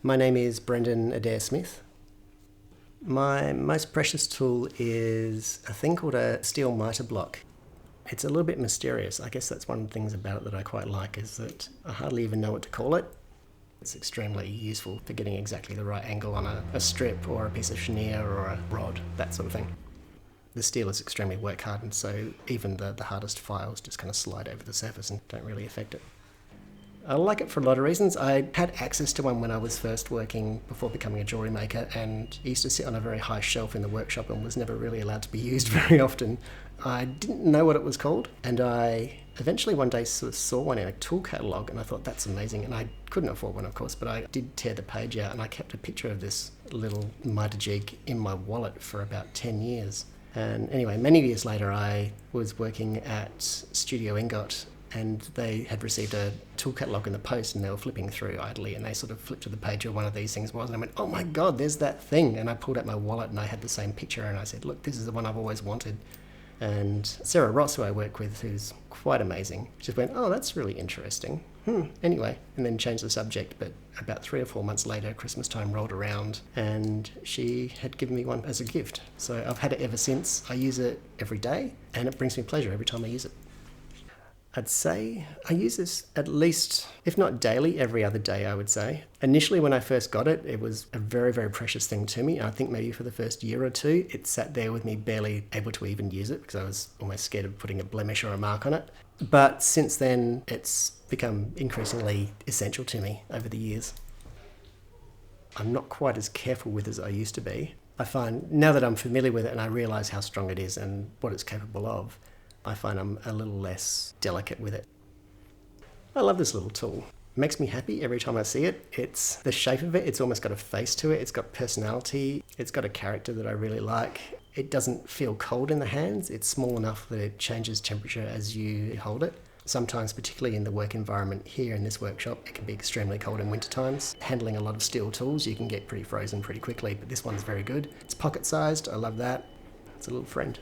My name is Brendan Adair-Smith. My most precious tool is a thing called a steel mitre block. It's a little bit mysterious. I guess that's one of the things about it that I quite like, is that I hardly even know what to call it. It's extremely useful for getting exactly the right angle on a strip or a piece of chenier or a rod, that sort of thing. The steel is extremely work hardened, so even the hardest files just kind of slide over the surface and don't really affect it. I like it for a lot of reasons. I had access to one when I was first working before becoming a jewellery maker, and it used to sit on a very high shelf in the workshop and was never really allowed to be used very often. I didn't know what it was called, and I eventually one day sort of saw one in a tool catalogue, and I thought, that's amazing. And I couldn't afford one, of course, but I did tear the page out, and I kept a picture of this little mitre jig in my wallet for about 10 years. And anyway, many years later, I was working at Studio Ingot, and they had received a tool catalogue in the post, and they were flipping through idly, and they sort of flipped to the page where one of these things was, and I went, oh my God, there's that thing. And I pulled out my wallet and I had the same picture, and I said, look, this is the one I've always wanted. And Sarah Ross, who I work with, who's quite amazing, just went, oh, that's really interesting. Anyway, and then changed the subject. But about 3 or 4 months later, Christmas time rolled around, and she had given me one as a gift. So I've had it ever since. I use it every day, and it brings me pleasure every time I use it. I'd say I use this at least, if not daily, every other day, I would say. Initially, when I first got it, it was a very, very precious thing to me. I think maybe for the first year or two, it sat there with me, barely able to even use it because I was almost scared of putting a blemish or a mark on it. But since then, it's become increasingly essential to me over the years. I'm not quite as careful with it as I used to be. I find now that I'm familiar with it and I realise how strong it is and what it's capable of, I find I'm a little less delicate with it. I love this little tool. It makes me happy every time I see it. It's the shape of it, it's almost got a face to it, it's got personality, it's got a character that I really like. It doesn't feel cold in the hands, it's small enough that it changes temperature as you hold it. Sometimes, particularly in the work environment here in this workshop, it can be extremely cold in winter times. Handling a lot of steel tools, you can get pretty frozen pretty quickly, but this one's very good. It's pocket-sized, I love that. It's a little friend.